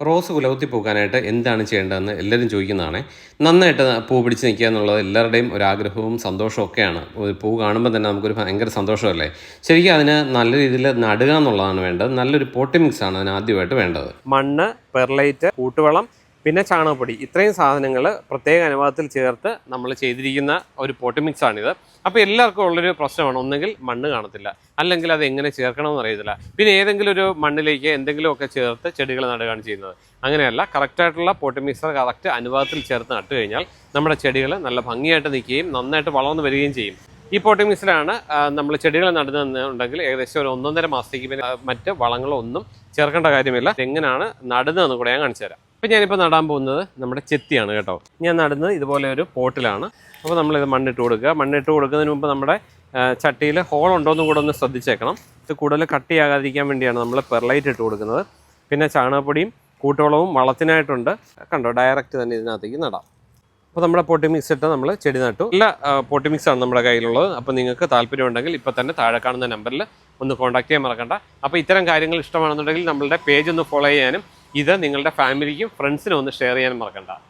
Rose കുലകുത്തി പൂക്കാനായിട്ട് എന്താണ് ചെയ്യേണ്ടതെന്ന് എല്ലാവരും ചോദിക്കുന്നതാണ്. നന്നായിട്ട് പൂ പിടിച്ച് നിൽക്കുക എന്നുള്ളത് എല്ലാവരുടെയും ഒരാഗ്രഹവും സന്തോഷവും ഒക്കെയാണ്. ഒരു പൂ കാണുമ്പോൾ തന്നെ നമുക്കൊരു ഭയങ്കര സന്തോഷമല്ലേ. ശരിക്കും അതിന് നല്ല രീതിയിൽ നടുക എന്നുള്ളതാണ് വേണ്ടത്. നല്ലൊരു പോട്ടി മിക്സാണ് അതിന് ആദ്യമായിട്ട് വേണ്ടത്. മണ്ണ്, പെർലൈറ്റ്, കൂട്ടുവളം, പിന്നെ ചാണകപ്പൊടി, ഇത്രയും സാധനങ്ങൾ പ്രത്യേക അനുപാതത്തിൽ ചേർത്ത് നമ്മൾ ചെയ്തിരിക്കുന്ന ഒരു പോട്ടി മിക്സാണിത്. അപ്പോൾ എല്ലാവർക്കും ഉള്ളൊരു പ്രശ്നമാണ്, ഒന്നെങ്കിൽ മണ്ണ് കാണത്തില്ല, അല്ലെങ്കിൽ അത് എങ്ങനെ ചേർക്കണമെന്ന് അറിയത്തില്ല. പിന്നെ ഏതെങ്കിലും ഒരു മണ്ണിലേക്ക് എന്തെങ്കിലുമൊക്കെ ചേർത്ത് ചെടികൾ നടുകയാണ് ചെയ്യുന്നത്. അങ്ങനെയല്ല, കറക്റ്റായിട്ടുള്ള പോട്ടി മിക്സർ കറക്റ്റ് അനുപാതത്തിൽ ചേർത്ത് നട്ട് കഴിഞ്ഞാൽ നമ്മുടെ ചെടികൾ നല്ല ഭംഗിയായിട്ട് നിൽക്കുകയും നന്നായിട്ട് വളർന്നു വരികയും ചെയ്യും. ഈ പോട്ടി മിക്സിലാണ് നമ്മൾ ചെടികൾ നടുന്നതെന്നുണ്ടെങ്കിൽ ഏകദേശം ഒരു 1.5 മാസത്തേക്ക് പിന്നെ മറ്റ് വളങ്ങളൊന്നും ചേർക്കേണ്ട കാര്യമില്ല. എങ്ങനെയാണ് നടുന്നതെന്ന് കൂടെ ഞാൻ കാണിച്ചു തരാം. അപ്പോൾ ഞാനിപ്പോൾ നടാൻ പോകുന്നത് നമ്മുടെ ചെത്തിയാണ് കേട്ടോ. ഞാൻ നടുന്നത് ഇതുപോലെ ഒരു പോട്ടിലാണ്. അപ്പോൾ നമ്മളിത് മണ്ണിട്ട് കൊടുക്കുക. മണ്ണിട്ട് കൊടുക്കുന്നതിന് മുമ്പ് നമ്മുടെ ചട്ടിയിൽ ഹോൾ ഉണ്ടോയെന്നും കൂടെ ഒന്ന് ശ്രദ്ധിച്ചേക്കണം. ഇത് കൂടുതൽ കട്ടിയാകാതിരിക്കാൻ വേണ്ടിയാണ് നമ്മൾ പെർലൈറ്റ് ഇട്ട് കൊടുക്കുന്നത്. പിന്നെ ചാണകപ്പൊടിയും കൂട്ടുവളവും വളത്തിനായിട്ടുണ്ട്. കണ്ടോ, ഡയറക്റ്റ് തന്നെ ഇതിനകത്തേക്ക് നടാം. അപ്പോൾ നമ്മുടെ പോട്ടി മിക്സ് ഇട്ട് നമ്മൾ ചെടി നട്ടു. നല്ല പോട്ടി മിക്സാണ് നമ്മുടെ കയ്യിലുള്ളത്. അപ്പോൾ നിങ്ങൾക്ക് താല്പര്യമുണ്ടെങ്കിൽ ഇപ്പോൾ തന്നെ താഴെ കാണുന്ന നമ്പറിൽ ഒന്ന് കോൺടാക്ട് ചെയ്യാൻ മറക്കണ്ട. അപ്പോൾ ഇത്തരം കാര്യങ്ങൾ ഇഷ്ടമാണെന്നുണ്ടെങ്കിൽ നമ്മളുടെ പേജ് ഒന്ന് ഫോളോ ചെയ്യാനും ഇത് നിങ്ങളുടെ ഫാമിലിക്കും ഫ്രണ്ട്സിനും ഒന്ന് ഷെയർ ചെയ്യാനും മറക്കണ്ട.